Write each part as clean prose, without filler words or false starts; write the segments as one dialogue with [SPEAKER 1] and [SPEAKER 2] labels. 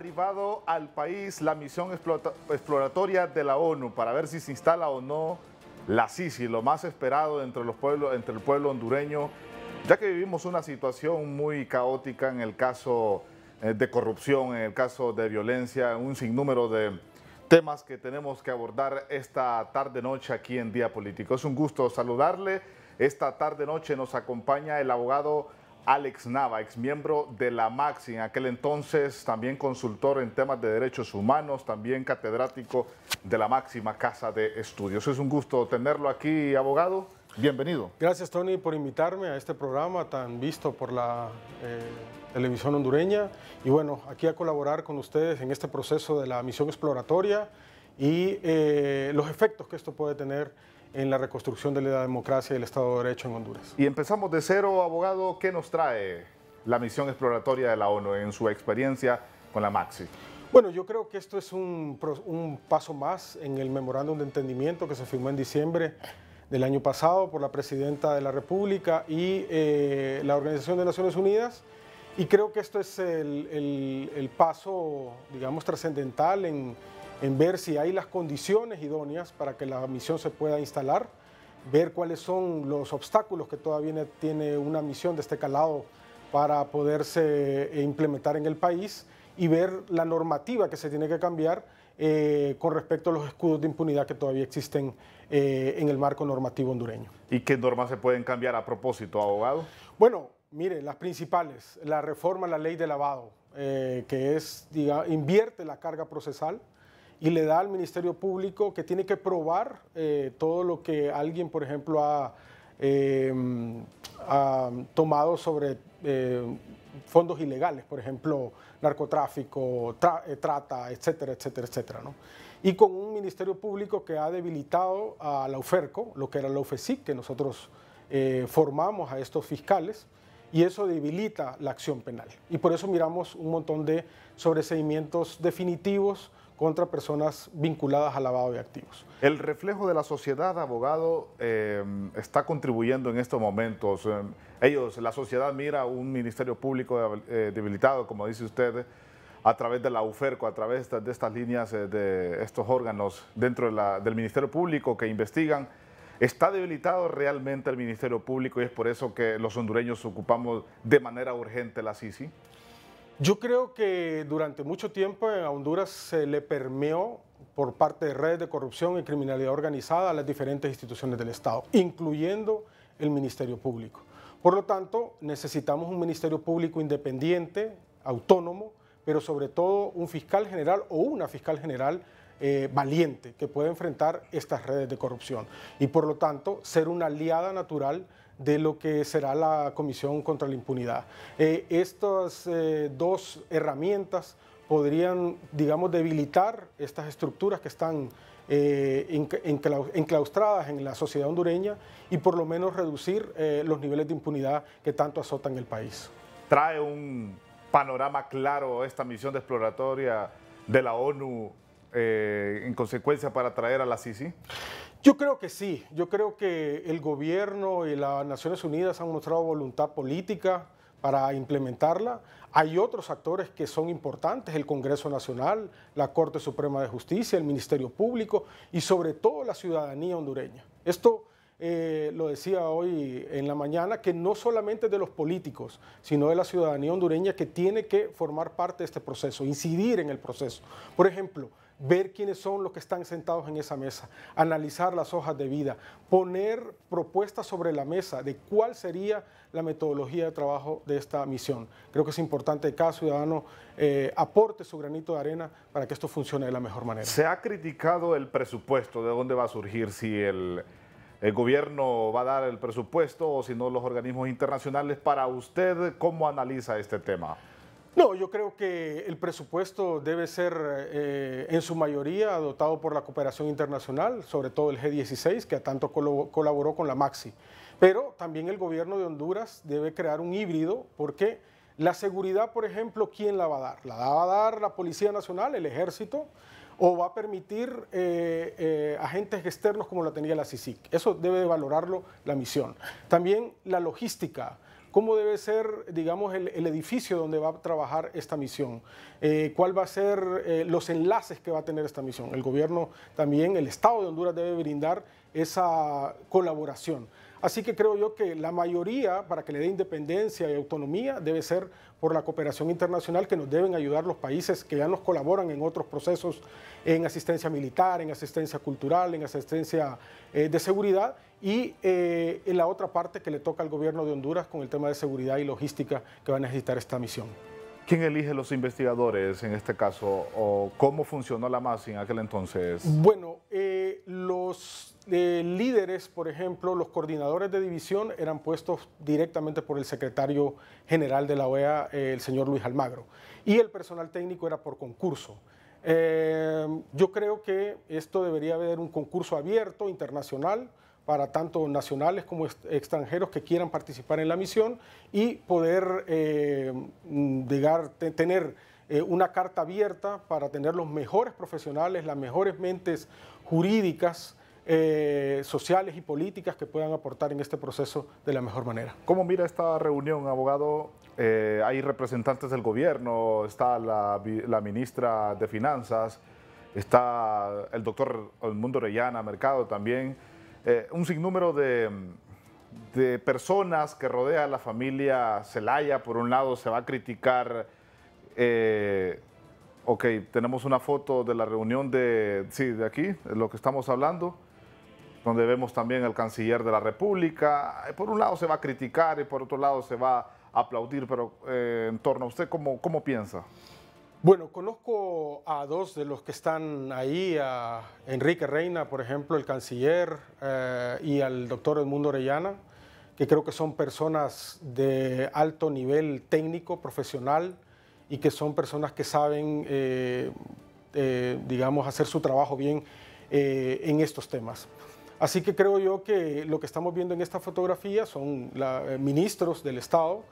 [SPEAKER 1] arribado al país la misión exploratoria de la ONU para ver si se instala o no la Sisi, lo más esperado entre el pueblo hondureño, ya que vivimos una situación muy caótica en el caso de corrupción, en el caso de violencia, un sinnúmero de temas que tenemos que abordar esta tarde-noche aquí en Día Político. Es un gusto saludarle. Esta tarde-noche nos acompaña el abogado Alex Nava, exmiembro de la MAXI, en aquel entonces también consultor en temas de derechos humanos, también catedrático de la máxima casa de estudios. Es un gusto tenerlo aquí, abogado. Bienvenido.
[SPEAKER 2] Gracias, Tony, por invitarme a este programa tan visto por la televisión hondureña. Y bueno, aquí a colaborar con ustedes en este proceso de la misión exploratoria y los efectos que esto puede tener en la reconstrucción de la democracia y el Estado de Derecho en Honduras.
[SPEAKER 1] Y empezamos de cero, abogado. ¿Qué nos trae la misión exploratoria de la ONU en su experiencia con la MAXI?
[SPEAKER 2] Bueno, yo creo que esto es un paso más en el memorándum de entendimiento que se firmó en diciembre del año pasado por la Presidenta de la República y la Organización de Naciones Unidas. Y creo que esto es el paso, digamos, trascendental en ver si hay las condiciones idóneas para que la misión se pueda instalar, ver cuáles son los obstáculos que todavía tiene una misión de este calado para poderse implementar en el país y ver la normativa que se tiene que cambiar con respecto a los escudos de impunidad que todavía existen en el marco normativo hondureño.
[SPEAKER 1] ¿Y qué normas se pueden cambiar a propósito, abogado?
[SPEAKER 2] Bueno, mire, las principales, la reforma a la ley de lavado, que es, invierte la carga procesal y le da al Ministerio Público que tiene que probar todo lo que alguien, por ejemplo, ha tomado sobre fondos ilegales, por ejemplo, narcotráfico, trata, etcétera, etcétera, etcétera, ¿no? Y con un Ministerio Público que ha debilitado a la UFERCO, lo que era la UFESIC, que nosotros formamos a estos fiscales, y eso debilita la acción penal. Y por eso miramos un montón de sobreseimientos definitivos contra personas vinculadas al lavado de activos.
[SPEAKER 1] El reflejo de la sociedad, abogado, está contribuyendo en estos momentos. La sociedad mira un Ministerio Público debilitado, como dice usted, a través de la UFERCO, a través de estas líneas de estos órganos dentro del Ministerio Público que investigan. ¿Está debilitado realmente el Ministerio Público y es por eso que los hondureños ocupamos de manera urgente la Sisi?
[SPEAKER 2] Yo creo que durante mucho tiempo en Honduras se le permeó por parte de redes de corrupción y criminalidad organizada a las diferentes instituciones del Estado, incluyendo el Ministerio Público. Por lo tanto, necesitamos un Ministerio Público independiente, autónomo, pero sobre todo un fiscal general o una fiscal general valiente que pueda enfrentar estas redes de corrupción y por lo tanto ser una aliada natural de lo que será la Comisión contra la Impunidad. Estas dos herramientas podrían, digamos, debilitar estas estructuras que están enclaustradas en la sociedad hondureña y por lo menos reducir los niveles de impunidad que tanto azotan el país.
[SPEAKER 1] ¿Trae un panorama claro esta misión exploratoria de la ONU en consecuencia para traer a la Sisi?
[SPEAKER 2] Yo creo que sí, yo creo que el gobierno y las Naciones Unidas han mostrado voluntad política para implementarla. Hay otros actores que son importantes, el Congreso Nacional, la Corte Suprema de Justicia, el Ministerio Público y sobre todo la ciudadanía hondureña. Esto lo decía hoy en la mañana, que no solamente de los políticos, sino de la ciudadanía hondureña que tiene que formar parte de este proceso, incidir en el proceso. Por ejemplo, ver quiénes son los que están sentados en esa mesa, analizar las hojas de vida, poner propuestas sobre la mesa de cuál sería la metodología de trabajo de esta misión. Creo que es importante que cada ciudadano aporte su granito de arena para que esto funcione de la mejor manera.
[SPEAKER 1] Se ha criticado el presupuesto, ¿de dónde va a surgir? Si el gobierno va a dar el presupuesto o si no los organismos internacionales. Para usted, ¿cómo analiza este tema?
[SPEAKER 2] No, yo creo que el presupuesto debe ser en su mayoría dotado por la cooperación internacional, sobre todo el G16, que tanto colaboró con la MAXI. Pero también el gobierno de Honduras debe crear un híbrido porque la seguridad, por ejemplo, ¿quién la va a dar? ¿La va a dar la Policía Nacional, el Ejército? ¿O va a permitir agentes externos como la tenía la CICIG? Eso debe valorarlo la misión. También la logística. cómo debe ser, digamos, el edificio donde va a trabajar esta misión, cuál va a ser los enlaces que va a tener esta misión. El gobierno también, el Estado de Honduras debe brindar esa colaboración. Así que creo yo que la mayoría, para que le dé independencia y autonomía, debe ser por la cooperación internacional, que nos deben ayudar los países que ya nos colaboran en otros procesos, en asistencia militar, en asistencia cultural, en asistencia de seguridad, y en la otra parte que le toca al gobierno de Honduras con el tema de seguridad y logística que va a necesitar esta misión.
[SPEAKER 1] ¿Quién elige los investigadores en este caso o cómo funcionó la MASI en aquel entonces?
[SPEAKER 2] Bueno, los líderes, por ejemplo, los coordinadores de división eran puestos directamente por el secretario general de la OEA, el señor Luis Almagro, y el personal técnico era por concurso. Yo creo que esto debería haber un concurso abierto, internacional, para tanto nacionales como extranjeros que quieran participar en la misión y poder tener una carta abierta para tener los mejores profesionales, las mejores mentes jurídicas, sociales y políticas que puedan aportar en este proceso de la mejor manera.
[SPEAKER 1] ¿Cómo mira esta reunión, abogado? Hay representantes del gobierno, está la ministra de Finanzas, está el doctor Edmundo Orellana Mercado también. Un sinnúmero de personas que rodea a la familia Zelaya. Por un lado se va a criticar, ok, tenemos una foto de la reunión de aquí, de lo que estamos hablando, donde vemos también al canciller de la República. Por un lado se va a criticar y por otro lado se va a aplaudir, pero en torno a usted, ¿cómo piensa?
[SPEAKER 2] Bueno, conozco a dos de los que están ahí, a Enrique Reina, por ejemplo, el canciller, y al doctor Edmundo Orellana, que creo que son personas de alto nivel técnico, profesional, y que son personas que saben, digamos, hacer su trabajo bien en estos temas. Así que creo yo que lo que estamos viendo en esta fotografía son ministros del Estado,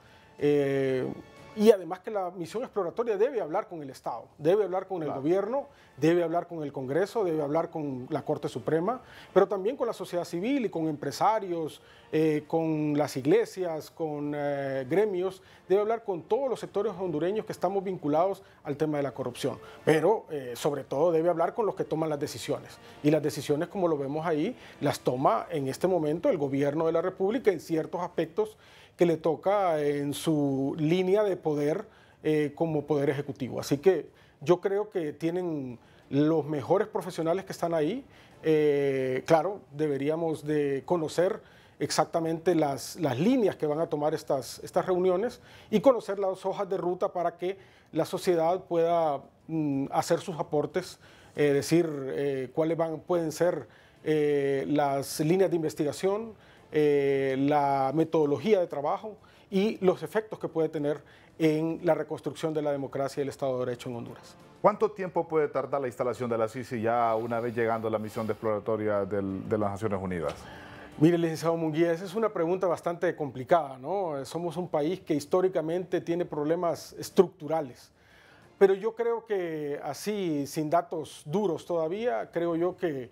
[SPEAKER 2] y además que la misión exploratoria debe hablar con el Estado, debe hablar con el gobierno, debe hablar con el Congreso, debe hablar con la Corte Suprema, pero también con la sociedad civil y con empresarios, con las iglesias, con gremios, debe hablar con todos los sectores hondureños que estamos vinculados al tema de la corrupción, pero sobre todo debe hablar con los que toman las decisiones, y las decisiones, como lo vemos ahí, las toma en este momento el gobierno de la República en ciertos aspectos que le toca en su línea de poder como poder ejecutivo. Así que yo creo que tienen los mejores profesionales que están ahí. Claro, deberíamos de conocer exactamente las líneas que van a tomar estas reuniones y conocer las hojas de ruta para que la sociedad pueda hacer sus aportes, decir cuáles pueden ser las líneas de investigación, la metodología de trabajo y los efectos que puede tener en la reconstrucción de la democracia y el Estado de Derecho en Honduras.
[SPEAKER 1] ¿Cuánto tiempo puede tardar la instalación de la CICI ya una vez llegando a la misión exploratoria de las Naciones Unidas?
[SPEAKER 2] Mire, licenciado Munguía, esa es una pregunta bastante complicada, ¿no? Somos un país que históricamente tiene problemas estructurales, pero yo creo que así, sin datos duros todavía, creo yo que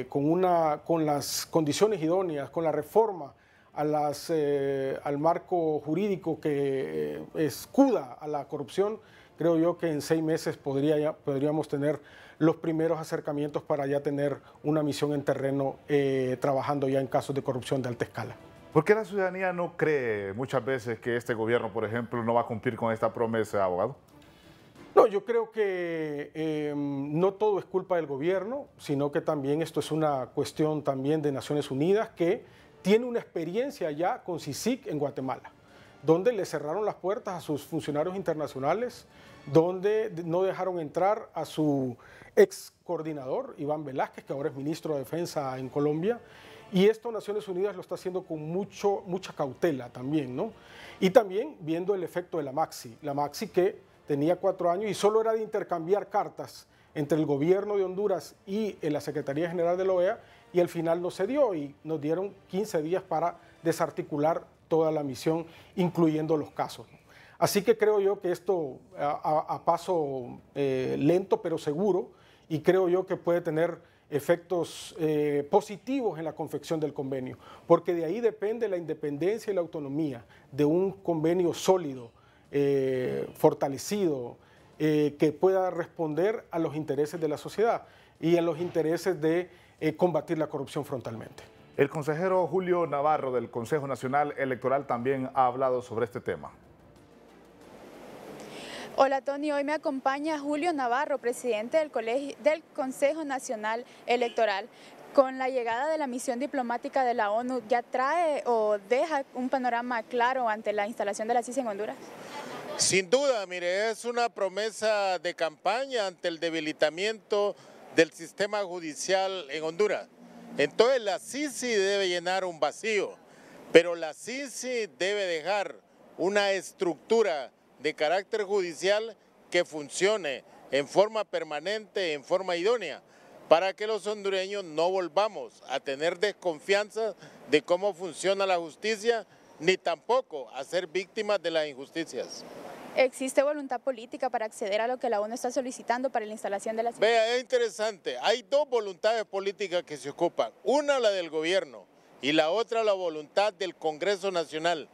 [SPEAKER 2] con las condiciones idóneas, con la reforma al marco jurídico que escuda a la corrupción, creo yo que en 6 meses podríamos tener los primeros acercamientos para ya tener una misión en terreno trabajando ya en casos de corrupción de alta escala.
[SPEAKER 1] ¿Por qué la ciudadanía no cree muchas veces que este gobierno, por ejemplo, no va a cumplir con esta promesa, abogado?
[SPEAKER 2] No, yo creo que no todo es culpa del gobierno, sino que también esto es una cuestión también de Naciones Unidas, que tiene una experiencia ya con CICIG en Guatemala, donde le cerraron las puertas a sus funcionarios internacionales, donde no dejaron entrar a su ex coordinador, Iván Velázquez, que ahora es ministro de Defensa en Colombia, y esto Naciones Unidas lo está haciendo con mucha cautela también, ¿no? Y también viendo el efecto de la MAXI que tenía 4 años y solo era de intercambiar cartas entre el gobierno de Honduras y la Secretaría General de la OEA, y al final no se dio y nos dieron 15 días para desarticular toda la misión, incluyendo los casos. Así que creo yo que esto a paso lento pero seguro, y creo yo que puede tener efectos positivos en la confección del convenio, porque de ahí depende la independencia y la autonomía de un convenio sólido, fortalecido, que pueda responder a los intereses de la sociedad y a los intereses de combatir la corrupción frontalmente.
[SPEAKER 1] El consejero Julio Navarro del Consejo Nacional Electoral también ha hablado sobre este tema.
[SPEAKER 3] Hola Tony, hoy me acompaña Julio Navarro, presidente del Consejo Nacional Electoral. Con la llegada de la misión diplomática de la ONU, ¿ya trae o deja un panorama claro ante la instalación de la CICI en Honduras?
[SPEAKER 4] Sin duda, mire, es una promesa de campaña ante el debilitamiento del sistema judicial en Honduras. Entonces la CICI debe llenar un vacío, pero la CICI debe dejar una estructura de carácter judicial que funcione en forma permanente, en forma idónea, para que los hondureños no volvamos a tener desconfianza de cómo funciona la justicia, ni tampoco a ser víctimas de las injusticias.
[SPEAKER 3] ¿Existe voluntad política para acceder a lo que la ONU está solicitando para la instalación de la CICI?
[SPEAKER 4] Vea, es interesante, hay dos voluntades políticas que se ocupan, una la del gobierno y la otra la voluntad del Congreso Nacional,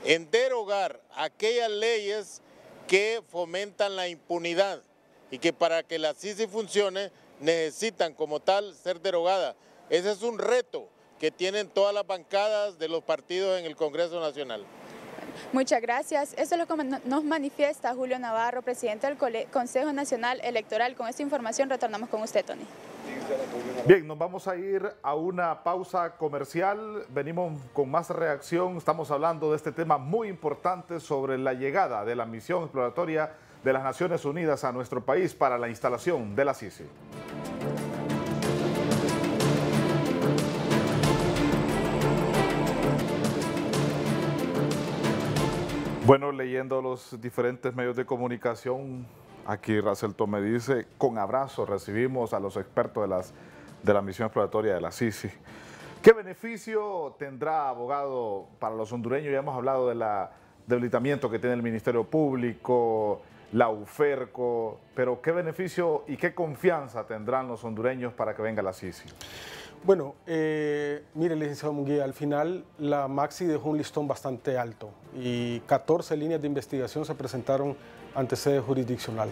[SPEAKER 4] en derogar aquellas leyes que fomentan la impunidad y que para que la CICI funcione necesitan como tal ser derogadas. Ese es un reto que tienen todas las bancadas de los partidos en el Congreso Nacional.
[SPEAKER 3] Muchas gracias. Eso es lo que nos manifiesta Julio Navarro, presidente del Consejo Nacional Electoral. Con esta información retornamos con usted, Tony.
[SPEAKER 1] Bien, nos vamos a ir a una pausa comercial. Venimos con más reacción. Estamos hablando de este tema muy importante sobre la llegada de la misión exploratoria de las Naciones Unidas a nuestro país para la instalación de la CICI. Bueno, leyendo los diferentes medios de comunicación, aquí Racelto me dice, con abrazo recibimos a los expertos de la misión exploratoria de la CICI. ¿Qué beneficio tendrá, abogado, para los hondureños? Ya hemos hablado del debilitamiento que tiene el Ministerio Público, la UFERCO, pero ¿qué beneficio y qué confianza tendrán los hondureños para que venga la CICI?
[SPEAKER 2] Bueno, mire, licenciado Munguía, al final la Maxi dejó un listón bastante alto y 14 líneas de investigación se presentaron ante sede jurisdiccional.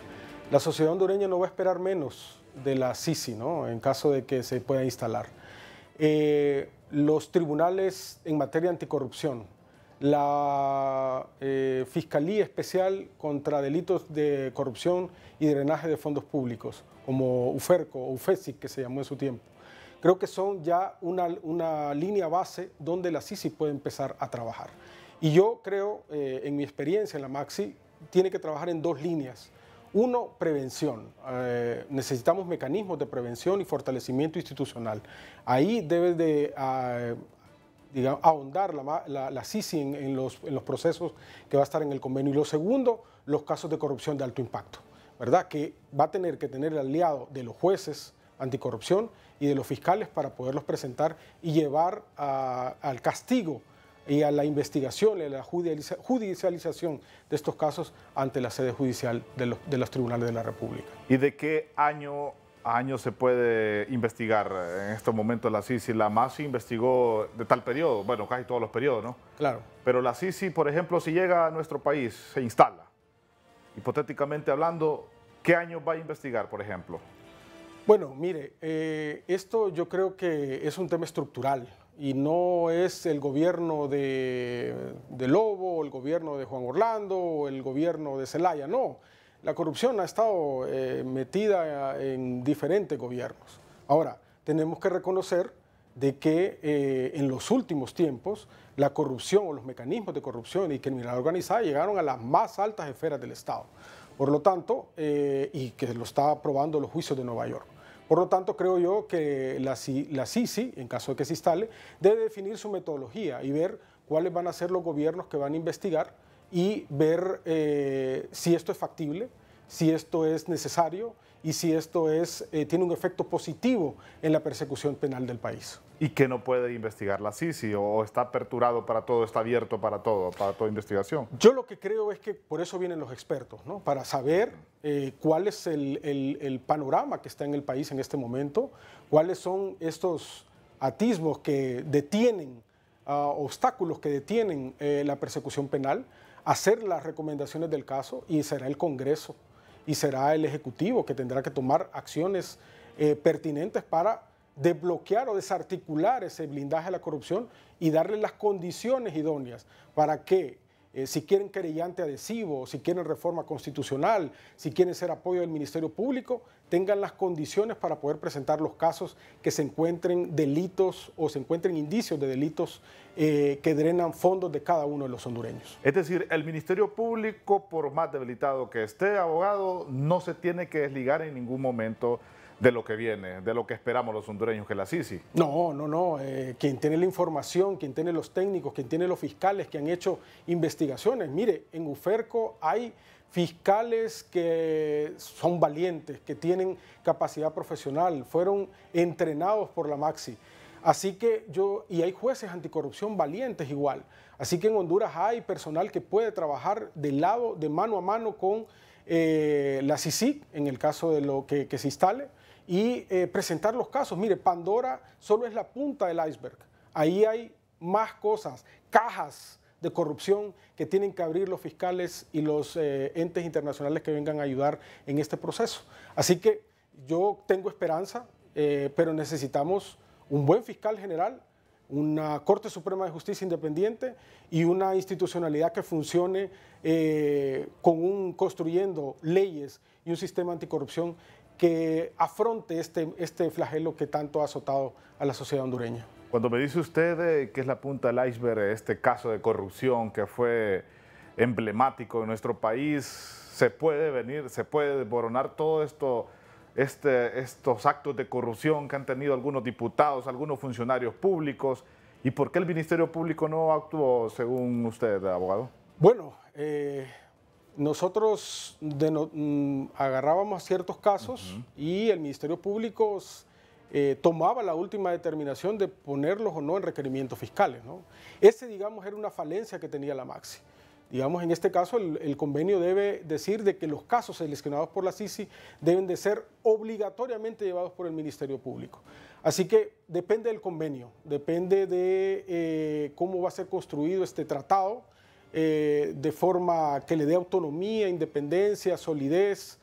[SPEAKER 2] La sociedad hondureña no va a esperar menos de la CICI, ¿no?, en caso de que se pueda instalar. Los tribunales en materia anticorrupción, la Fiscalía Especial contra Delitos de Corrupción y Drenaje de Fondos Públicos, como UFERCO o UFESIC, que se llamó en su tiempo. Creo que son ya una línea base donde la CICI puede empezar a trabajar. Y yo creo, en mi experiencia en la Maxi, tiene que trabajar en dos líneas. Uno, prevención. Necesitamos mecanismos de prevención y fortalecimiento institucional. Ahí debe de digamos, ahondar la CICI en los procesos que va a estar en el convenio. Y lo segundo, los casos de corrupción de alto impacto, ¿verdad?, que va a tener que tener el aliado de los jueces anticorrupción y de los fiscales para poderlos presentar y llevar al castigo y a la investigación y a la judicialización de estos casos ante la sede judicial de los tribunales de la República.
[SPEAKER 1] ¿Y de qué año a año se puede investigar en estos momentos la CICI? La MASI investigó de tal periodo, bueno, casi todos los periodos, ¿no? Claro. Pero la CICI, por ejemplo, si llega a nuestro país, se instala, hipotéticamente hablando, ¿qué año va a investigar, por ejemplo?
[SPEAKER 2] Bueno, mire, esto yo creo que es un tema estructural y no es el gobierno de Lobo, o el gobierno de Juan Orlando, o el gobierno de Zelaya, no. La corrupción ha estado metida en diferentes gobiernos. Ahora, tenemos que reconocer de que en los últimos tiempos la corrupción o los mecanismos de corrupción y criminalidad organizada llegaron a las más altas esferas del Estado. Por lo tanto, y que lo está aprobando los juicios de Nueva York. Por lo tanto, creo yo que la CICI, en caso de que se instale, debe definir su metodología y ver cuáles van a ser los gobiernos que van a investigar y ver si esto es factible, si esto es necesario y si esto tiene un efecto positivo en la persecución penal del país.
[SPEAKER 1] ¿Y que no puede investigar la CICI o está aperturado para todo, está abierto para toda investigación?
[SPEAKER 2] Yo lo que creo es que por eso vienen los expertos, ¿no? Para saber cuál es el panorama que está en el país en este momento, cuáles son estos atisbos que detienen, obstáculos que detienen la persecución penal, hacer las recomendaciones del caso, y será el Congreso y será el Ejecutivo que tendrá que tomar acciones pertinentes para desbloquear o desarticular ese blindaje a la corrupción y darle las condiciones idóneas para que, si quieren querellante adhesivo, si quieren reforma constitucional, si quieren ser apoyo del Ministerio Público, tengan las condiciones para poder presentar los casos que se encuentren delitos o se encuentren indicios de delitos que drenan fondos de cada uno de los hondureños.
[SPEAKER 1] Es decir, el Ministerio Público, por más debilitado que esté, abogado, no se tiene que desligar en ningún momento de lo que viene, de lo que esperamos los hondureños, que la CICI.
[SPEAKER 2] No. Quien tiene la información, quien tiene los técnicos, quien tiene los fiscales que han hecho investigaciones. Mire, en UFERCO hay fiscales que son valientes, que tienen capacidad profesional, fueron entrenados por la Maxi. Así que y hay jueces anticorrupción valientes igual. Así que en Honduras hay personal que puede trabajar de mano a mano con la CICIG, en el caso de lo que se instale, y presentar los casos. Mire, Pandora solo es la punta del iceberg. Ahí hay más cosas, cajas de corrupción que tienen que abrir los fiscales y los entes internacionales que vengan a ayudar en este proceso. Así que yo tengo esperanza, pero necesitamos un buen fiscal general, una Corte Suprema de Justicia independiente y una institucionalidad que funcione construyendo leyes y un sistema anticorrupción que afronte este flagelo que tanto ha azotado a la sociedad hondureña.
[SPEAKER 1] Cuando me dice usted que es la punta del iceberg este caso de corrupción que fue emblemático en nuestro país, se puede desboronar todo esto, estos actos de corrupción que han tenido algunos diputados, algunos funcionarios públicos, ¿y por qué el Ministerio Público no actuó según usted, abogado?
[SPEAKER 2] Bueno, nosotros agarrábamos ciertos casos y el Ministerio Público tomaba la última determinación de ponerlos o no en requerimientos fiscales, ¿no? Ese, digamos, era una falencia que tenía la Maxi. Digamos, en este caso, el convenio debe decir de que los casos seleccionados por la CICI deben de ser obligatoriamente llevados por el Ministerio Público. Así que depende del convenio, depende de cómo va a ser construido este tratado, de forma que le dé autonomía, independencia, solidez.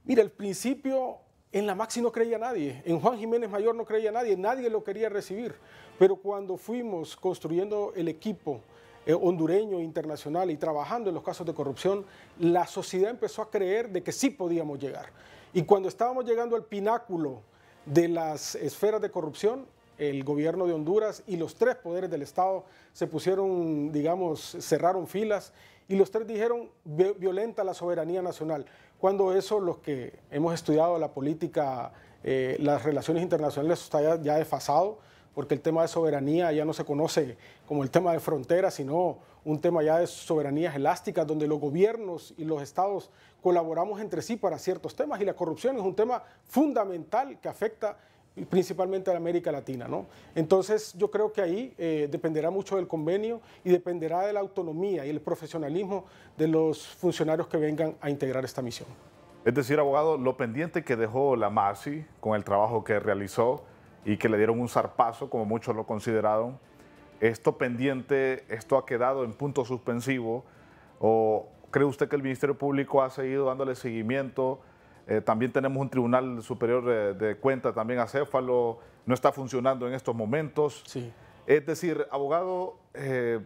[SPEAKER 2] Mira, al principio en la Maxi no creía nadie, en Juan Jiménez Mayor no creía nadie, nadie lo quería recibir, pero cuando fuimos construyendo el equipo hondureño, internacional y trabajando en los casos de corrupción, la sociedad empezó a creer de que sí podíamos llegar. Y cuando estábamos llegando al pináculo de las esferas de corrupción, el gobierno de Honduras y los tres poderes del Estado se pusieron, digamos, cerraron filas y los tres dijeron violenta la soberanía nacional. Cuando eso, los que hemos estudiado la política, las relaciones internacionales, está ya desfasado, porque el tema de soberanía ya no se conoce como el tema de fronteras, sino un tema ya de soberanías elásticas, donde los gobiernos y los estados colaboramos entre sí para ciertos temas, y la corrupción es un tema fundamental que afecta principalmente a la América Latina, ¿no? Entonces yo creo que ahí dependerá mucho del convenio y dependerá de la autonomía y el profesionalismo de los funcionarios que vengan a integrar esta misión.
[SPEAKER 1] Es decir, abogado, lo pendiente que dejó la Maxi con el trabajo que realizó y que le dieron un zarpazo, como muchos lo consideraron, esto pendiente, esto ha quedado en punto suspensivo, ¿o cree usted que el Ministerio Público ha seguido dándole seguimiento? También tenemos un Tribunal Superior de Cuentas, también acéfalo, no está funcionando en estos momentos.
[SPEAKER 2] Sí.
[SPEAKER 1] Es decir, abogado,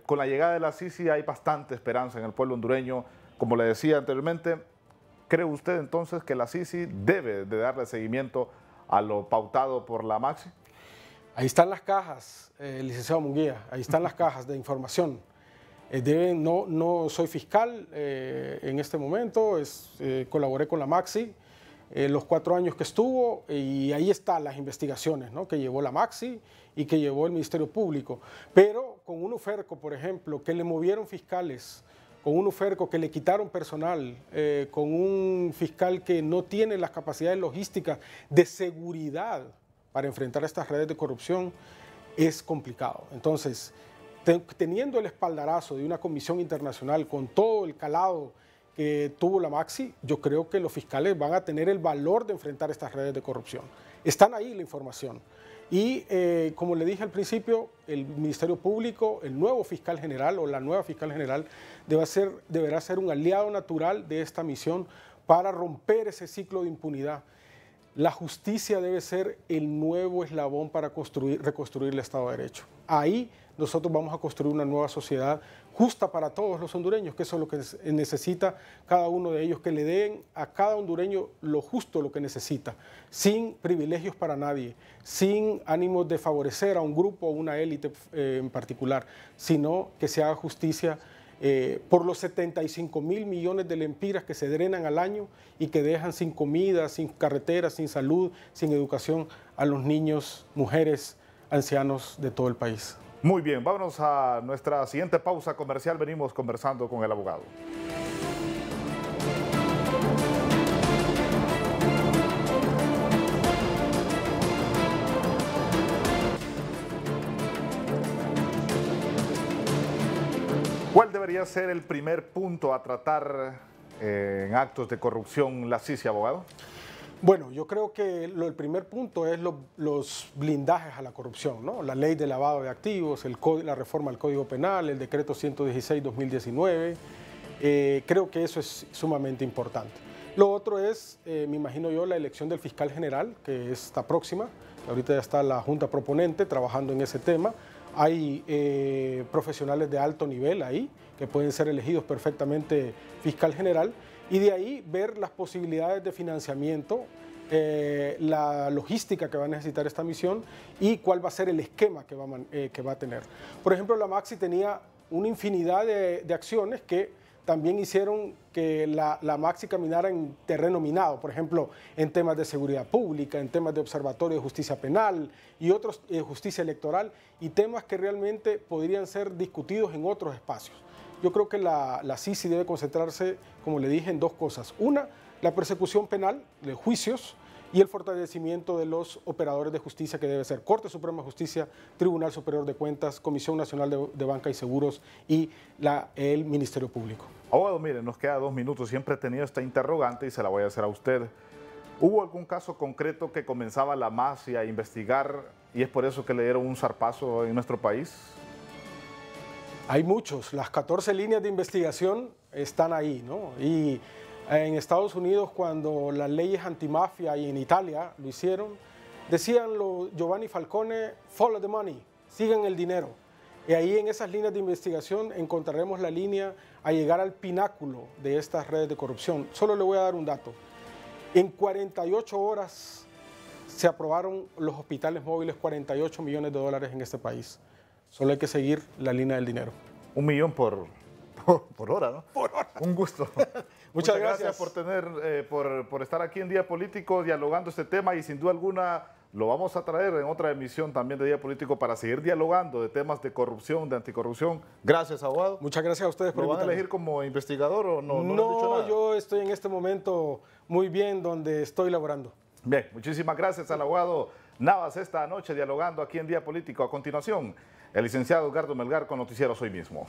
[SPEAKER 1] con la llegada de la CICI hay bastante esperanza en el pueblo hondureño. Como le decía anteriormente, ¿cree usted entonces que la CICI debe de darle seguimiento a lo pautado por la Maxi?
[SPEAKER 2] Ahí están las cajas, licenciado Munguía, ahí están las cajas de información. No soy fiscal en este momento, colaboré con la Maxi los 4 años que estuvo, y ahí están las investigaciones, ¿no?, que llevó la Maxi y que llevó el Ministerio Público. Pero con un UFERCO, por ejemplo, que le movieron fiscales con un UFERCO que le quitaron personal, con un fiscal que no tiene las capacidades logísticas de seguridad para enfrentar estas redes de corrupción, es complicado. Entonces, teniendo el espaldarazo de una comisión internacional con todo el calado que tuvo la Maxi, yo creo que los fiscales van a tener el valor de enfrentar estas redes de corrupción. Están ahí la información. Y como le dije al principio, el Ministerio Público, el nuevo fiscal general o la nueva fiscal general deberá ser un aliado natural de esta misión para romper ese ciclo de impunidad. La justicia debe ser el nuevo eslabón para reconstruir el Estado de Derecho. Ahí nosotros vamos a construir una nueva sociedad justa para todos los hondureños, que eso es lo que necesita cada uno de ellos, que le den a cada hondureño lo justo, lo que necesita, sin privilegios para nadie, sin ánimos de favorecer a un grupo o una élite en particular, sino que se haga justicia por los 75.000 millones de lempiras que se drenan al año y que dejan sin comida, sin carreteras, sin salud, sin educación a los niños, mujeres, ancianos de todo el país.
[SPEAKER 1] Muy bien, vámonos a nuestra siguiente pausa comercial. Venimos conversando con el abogado. ¿Cuál debería ser el primer punto a tratar en actos de corrupción la CICI, abogado?
[SPEAKER 2] Bueno, yo creo que el primer punto es los blindajes a la corrupción, ¿no? La ley de lavado de activos, la reforma al Código Penal, el decreto 116/2019. Creo que eso es sumamente importante. Lo otro es, me imagino yo, la elección del fiscal general, que está próxima. Ahorita ya está la Junta Proponente trabajando en ese tema. Hay profesionales de alto nivel ahí que pueden ser elegidos perfectamente fiscal general. Y de ahí ver las posibilidades de financiamiento, la logística que va a necesitar esta misión y cuál va a ser el esquema que va a tener. Por ejemplo, la Maxi tenía una infinidad de acciones que también hicieron que la Maxi caminara en terreno minado, por ejemplo, en temas de seguridad pública, en temas de observatorio de justicia penal y otros, justicia electoral, y temas que realmente podrían ser discutidos en otros espacios. Yo creo que la CICI debe concentrarse, como le dije, en dos cosas. Una, la persecución penal de juicios y el fortalecimiento de los operadores de justicia, que debe ser Corte Suprema de Justicia, Tribunal Superior de Cuentas, Comisión Nacional de Banca y Seguros y el Ministerio Público.
[SPEAKER 1] Abogado, mire, nos queda 2 minutos. Siempre he tenido esta interrogante y se la voy a hacer a usted. ¿Hubo algún caso concreto que comenzaba la Maxi a investigar y es por eso que le dieron un zarpazo en nuestro país?
[SPEAKER 2] Hay muchos, las 14 líneas de investigación están ahí, ¿no? Y en Estados Unidos, cuando las leyes antimafia y en Italia lo hicieron, decían Giovanni Falcone, follow the money, sigan el dinero. Y ahí en esas líneas de investigación encontraremos la línea a llegar al pináculo de estas redes de corrupción. Solo le voy a dar un dato. En 48 horas se aprobaron los hospitales móviles, 48 millones de dólares en este país. Solo hay que seguir la línea del dinero.
[SPEAKER 1] 1 millón por hora, ¿no?
[SPEAKER 2] Por hora.
[SPEAKER 1] Un gusto. Muchas gracias por estar aquí en Día Político dialogando este tema y sin duda alguna lo vamos a traer en otra emisión también de Día Político para seguir dialogando de temas de corrupción, de anticorrupción. Gracias, abogado.
[SPEAKER 2] Muchas gracias a ustedes por invitarme.
[SPEAKER 1] ¿Lo van a elegir como investigador o no?
[SPEAKER 2] No,
[SPEAKER 1] le han dicho nada.
[SPEAKER 2] Yo estoy en este momento muy bien donde estoy laborando.
[SPEAKER 1] Bien, muchísimas gracias al abogado Navas esta noche dialogando aquí en Día Político. A continuación, el licenciado Edgardo Melgar con Noticieros Hoy Mismo.